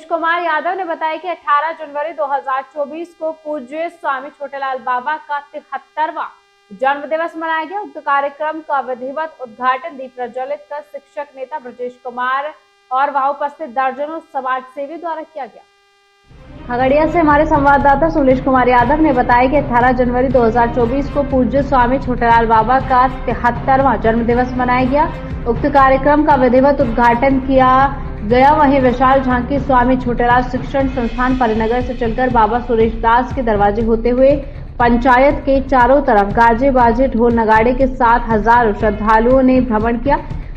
कुमार यादव ने बताया कि 18 जनवरी 2024 को पूज्य स्वामी छोटेलाल बाबा का 73वां जन्म दिवस मनाया गया। उक्त कार्यक्रम का विधिवत उद्घाटन दीप प्रज्वलित कर शिक्षक नेता ब्रजेश कुमार और वहां उपस्थित दर्जनों समाज सेवी द्वारा किया गया। खगड़िया से हमारे संवाददाता सुलेश कुमार यादव ने बताया कि 18 जनवरी 2024 को पूज्य स्वामी छोटेलाल बाबा का 73वां जन्म दिवस मनाया गया। उक्त कार्यक्रम का विधिवत उद्घाटन किया गया। वहीं विशाल झांकी स्वामी छोटेलाल शिक्षण संस्थान परिनगर से चलकर बाबा सुरेश दास के दरवाजे होते हुए पंचायत के चारों तरफ गाजे बाजे ढोल नगाड़े के साथ हजारों श्रद्धालुओं ने भ्रमण किया।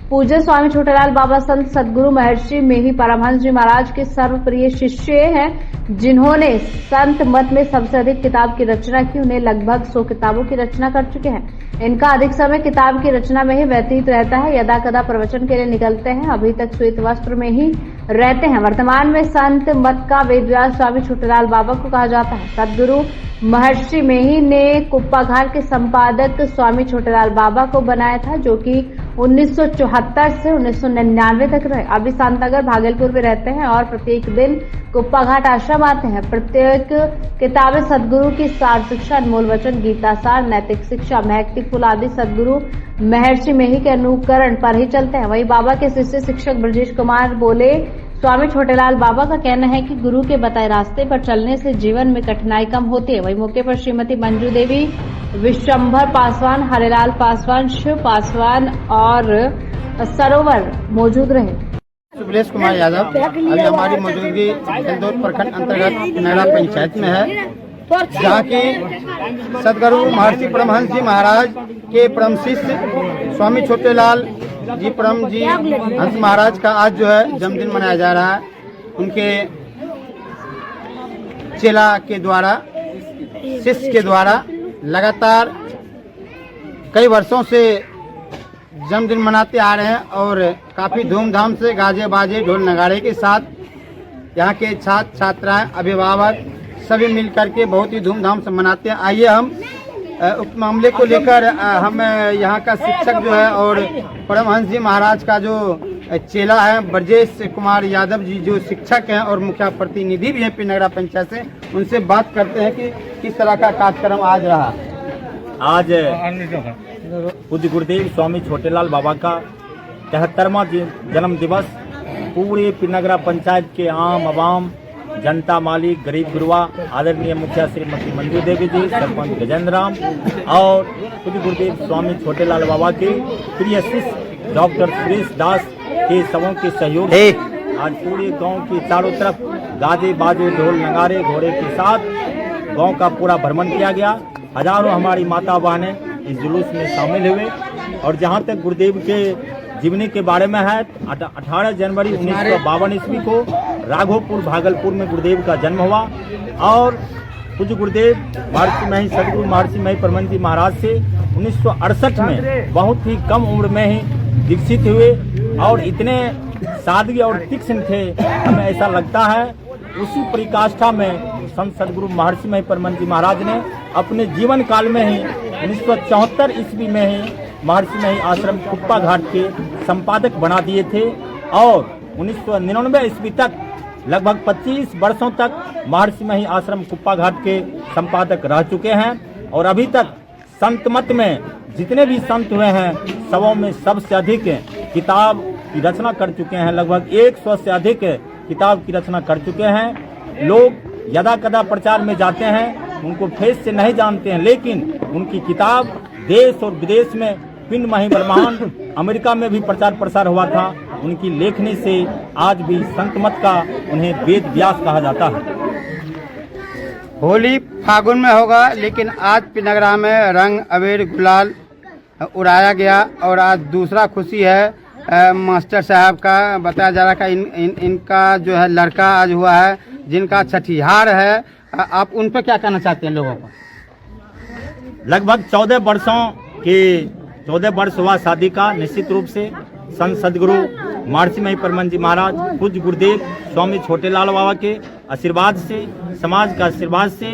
पूज्य स्वामी छोटेलाल बाबा संत सदगुरु महर्षि मेही परमहंस जी महाराज के सर्वप्रिय शिष्य हैं, जिन्होंने संत मत में सबसे अधिक किताब की रचना की। उन्हें लगभग 100 किताबों की रचना कर चुके हैं। इनका अधिक समय किताब की रचना में ही व्यतीत रहता है। यदा कदा प्रवचन के लिए निकलते हैं। अभी तक श्वेत वस्त्र में ही रहते हैं। वर्तमान में संत मत का वेदव्यास स्वामी छोटेलाल बाबा को कहा जाता है। सदगुरु महर्षि मेही ने कुप्पा घाट के संपादक स्वामी छोटेलाल बाबा को बनाया था, जो कि 1974 से 1999 तक रहे। अभी शांतनगर भागलपुर में रहते हैं और प्रत्येक दिन कुप्पा घाट आश्रम आते हैं। प्रत्येक किताबें सदगुरु की सार शिक्षा, अनमोल वचन, गीता सार, नैतिक शिक्षा, महकती फूल आदि सदगुरु महर्षि मेही के अनुकरण पर ही चलते हैं। वहीं बाबा के शिष्य शिक्षक ब्रजेश कुमार बोले, स्वामी छोटेलाल बाबा का कहना है कि गुरु के बताए रास्ते पर चलने से जीवन में कठिनाई कम होती है। वहीं मौके पर श्रीमती मंजू देवी, विशंभर पासवान, हरिलाल पासवान, शिव पासवान और सरोवर मौजूद रहे। सुलेश कुमार यादव अभी हमारी मौजूदगी इंदौर प्रखंड अंतर्गत नगरा पंचायत में है, जहाँ की सदगुरु महर्षि परमहंस जी महाराज के परम शिष्य स्वामी छोटेलाल जी परम जी हंस महाराज का आज जो है जन्मदिन मनाया जा रहा है। उनके चेला के द्वारा, शिष्य के द्वारा लगातार कई वर्षों से जन्मदिन मनाते आ रहे हैं और काफी धूमधाम से गाजे बाजे ढोल नगाड़े के साथ यहाँ के छात्र छात्राएं, अभिभावक सभी मिलकर के बहुत ही धूमधाम से मनाते हैं। आइए हम उस मामले को लेकर हम यहाँ का शिक्षक जो है और परमहंस जी महाराज का जो चेला है ब्रजेश कुमार यादव जी, जो शिक्षक हैं और मुखिया प्रतिनिधि भी हैं नगरा पंचायत से, उनसे बात करते हैं कि किस तरह का कार्यक्रम आज रहा। आज पूज्य गुरुदेव स्वामी छोटेलाल बाबा का 73वां जन्म दिवस पूरे नगरा पंचायत के आम आवाम, जनता, मालिक, गरीब गुरुआ, आदरणीय मुखिया श्रीमती मंजू देवी जी, सरपंच गजेंद्र राम और पूज्य गुरुदेव स्वामी छोटेलाल बाबा के प्रिय शिष्य डॉक्टर सुरेश दास के सबों के सहयोग से आज पूरे गांव के चारों तरफ गाजे बाजे ढोल नगाड़े घोड़े के साथ गांव का पूरा भ्रमण किया गया। हजारों हमारी माता बहनें इस जुलूस में शामिल हुए और जहां तक गुरुदेव के जीवनी के बारे में है, 18 जनवरी 1952 ईस्वी को राघोपुर भागलपुर में गुरुदेव का जन्म हुआ और पूज्य गुरुदेव महर्षि मेही सदगुरु महर्षि मेही परमहंस जी महाराज से 1968 में बहुत ही कम उम्र में ही दीक्षित हुए और इतने सादगी और तीक्ष्ण थे, हमें ऐसा लगता है उसी परिकाष्ठा में संत सदगुरु महर्षि मेही परमहंस जी महाराज ने अपने जीवन काल में ही 1974 ईस्वी में ही महर्षि मेही आश्रम कुप्पा घाट के संपादक बना दिए थे और 1999 ईस्वी तक लगभग 25 वर्षों तक महर्षि मेही आश्रम कुप्पा घाट के संपादक रह चुके हैं और अभी तक संत मत में जितने भी संत हुए हैं सबों में सबसे अधिक किताब की रचना कर चुके हैं। लगभग 100 से अधिक किताब की रचना कर चुके हैं। लोग यदा कदा प्रचार में जाते हैं, उनको फेस से नहीं जानते हैं, लेकिन उनकी किताब देश और विदेश में पिंड मही ब्रह्मांड अमेरिका में भी प्रचार प्रसार हुआ था। उनकी लेखनी से आज भी संत मत का उन्हें वेद व्यास कहा जाता है। होली फागुन में होगा, लेकिन आज पिनगरा में रंग अबीर गुलाल उड़ाया गया और आज दूसरा खुशी है मास्टर साहब का। बताया जा रहा है इनका जो है लड़का आज हुआ है, जिनका छठिहार है। आप उन पर क्या कहना चाहते हैं लोगों को? लगभग 14 वर्ष हुआ शादी का। निश्चित रूप से संत सदगुरु महर्षि मेही परमहंस जी महाराज, पूज्य गुरुदेव स्वामी छोटेलाल बाबा के आशीर्वाद से, समाज का आशीर्वाद से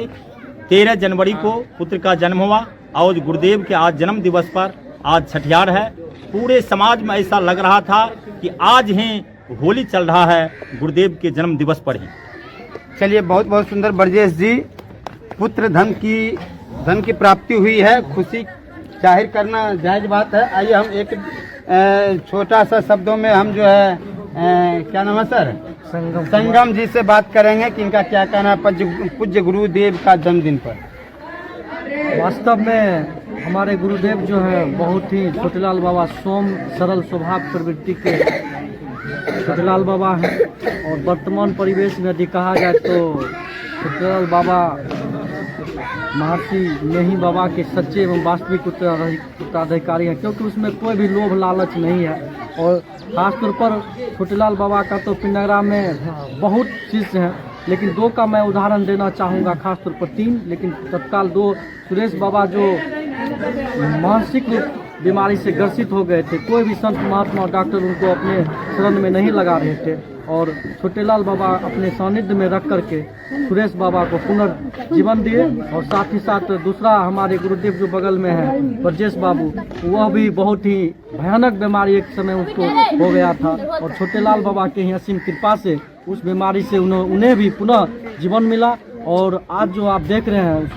13 जनवरी को पुत्र का जन्म हुआ और गुरुदेव के आज जन्म दिवस पर आज छठियार है। पूरे समाज में ऐसा लग रहा था कि आज ही होली चल रहा है गुरुदेव के जन्म दिवस पर ही। चलिए, बहुत बहुत सुंदर ब्रजेश जी। पुत्र धन की प्राप्ति हुई है, खुशी जाहिर करना जायज बात है। आइए हम एक छोटा सा शब्दों में हम जो है क्या नाम है सर, संगम जी से बात करेंगे कि इनका क्या कहना है पूज्य गुरुदेव का जन्मदिन पर। वास्तव में हमारे गुरुदेव जो है बहुत ही छोटेलाल बाबा सरल स्वभाव प्रवृत्ति के छोटेलाल बाबा हैं। और वर्तमान परिवेश में यदि कहा जाए तो छोटेलाल बाबा महर्षि नेही बाबा के सच्चे एवं वास्तविक उत्तराधिकारी हैं, क्योंकि उसमें कोई भी लोभ लालच नहीं है। और खासतौर पर छोटेलाल बाबा का तो पिंडग्रा में बहुत शिष्य हैं, लेकिन दो का मैं उदाहरण देना चाहूँगा, खासतौर पर तीन, लेकिन तत्काल दो। सुरेश बाबा जो मानसिक बीमारी से ग्रसित हो गए थे, कोई भी संत महात्मा और डॉक्टर उनको अपने शरण में नहीं लगा रहे थे, और छोटेलाल बाबा अपने सानिध्य में रख करके सुरेश बाबा को पुनर्जीवन दिए। और साथ ही साथ दूसरा हमारे गुरुदेव जो बगल में है ब्रजेश बाबू, वह भी बहुत ही भयानक बीमारी एक समय उसको हो गया था, और छोटेलाल बाबा के ही असीम कृपा से उस बीमारी से उन्हें भी पुनः जीवन मिला। और आज जो आप देख रहे हैं,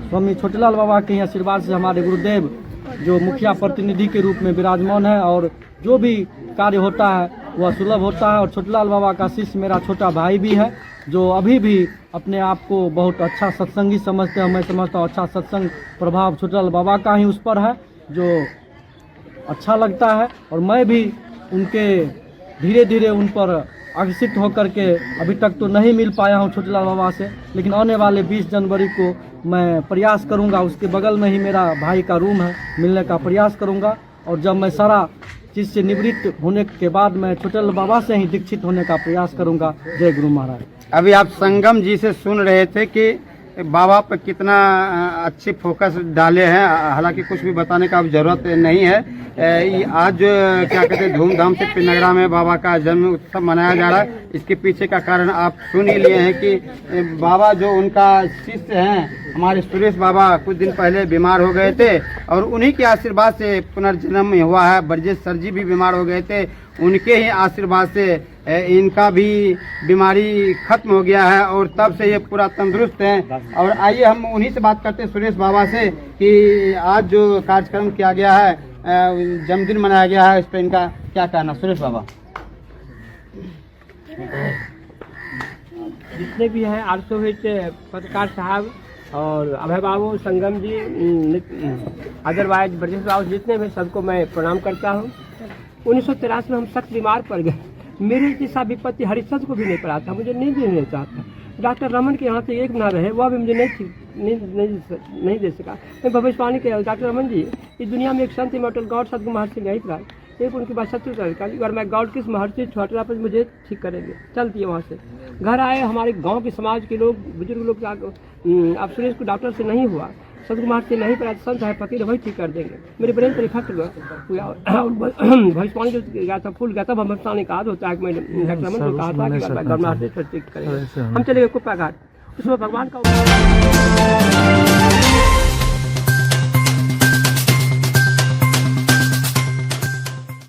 स्वामी छोटेलाल बाबा के ही आशीर्वाद से हमारे गुरुदेव जो मुखिया प्रतिनिधि के रूप में विराजमान है, और जो भी कार्य होता है वह सुलभ होता है। और छोटेलाल बाबा का शिष्य मेरा छोटा भाई भी है, जो अभी भी अपने आप को बहुत अच्छा सत्संगी समझते हैं। मैं समझता हूँ अच्छा सत्संग प्रभाव छोटेलाल बाबा का ही उस पर है, जो अच्छा लगता है। और मैं भी उनके धीरे धीरे उन पर आकर्षित होकर के अभी तक तो नहीं मिल पाया हूँ छोटेलाल बाबा से, लेकिन आने वाले 20 जनवरी को मैं प्रयास करूँगा। उसके बगल में ही मेरा भाई का रूम है, मिलने का प्रयास करूँगा। और जब मैं सारा चीज़ से निवृत्त होने के बाद मैं छोटेलाल बाबा से ही दीक्षित होने का प्रयास करूँगा। जय गुरु महाराज। अभी आप संगम जी से सुन रहे थे कि बाबा पर कितना अच्छे फोकस डाले हैं, हालांकि कुछ भी बताने का अब जरूरत नहीं है। आज क्या कहते हैं धूमधाम से पिंडग्रा में बाबा का जन्म उत्सव मनाया जा रहा है। इसके पीछे का कारण आप सुन ही लिए हैं कि बाबा जो उनका शिष्य हैं हमारे सुरेश बाबा कुछ दिन पहले बीमार हो गए थे, और उन्हीं के आशीर्वाद से पुनर्जन्म हुआ है। ब्रजेश सर जी भी बीमार हो गए थे, उनके ही आशीर्वाद से इनका भी बीमारी खत्म हो गया है, और तब से ये पूरा तंदुरुस्त हैं। और आइए हम उन्हीं से बात करते हैं, सुरेश बाबा से, कि आज जो कार्यक्रम किया गया है, जन्मदिन मनाया गया है, इस पर इनका क्या कहना। सुरेश बाबा। जितने भी हैं आरसोविच पत्रकार साहब और अभय बाबू, संगम जी, अदरवाइज ब्रजेश बाबू, जितने भी सबको मैं प्रणाम करता हूँ। 1983 में हम सख्त बीमार पड़ गए। मेरे जैसा विपत्ति हरिश्चंद्र को भी नहीं पड़ा था, मुझे नींद नहीं लेता था। डॉक्टर रमन के यहाँ से एक महीना रहे, वह भी मुझे नहीं दे सका। मैं भविष्यवाणी किया, डॉक्टर रमन जी, इस दुनिया में एक संत इमोर्टल गॉड सदगुरु महर्षि नहीं था, एक उनके बाद 70 अगर मैं गॉड किस महर्षि छोटा पर मुझे ठीक करेंगे। चलती है वहाँ से घर आए, हमारे गांव के समाज के लोग, बुजुर्ग लोग, अब सुरेश को डॉक्टर से नहीं हुआ, सदगुरु महर्षि नहीं पड़ा, संत है पति वही ठीक कर देंगे। मेरे ब्रेन पर इफेक्ट हुआ, भविष्यवाणी जो गया था फूल गया था। भविष्यवाणी कहा होता है, मैंने डॉक्टर रमन को कहा था कि महर्षि ठीक करेंगे। हम चले गए कुप्पा घाट, उसमें भगवान का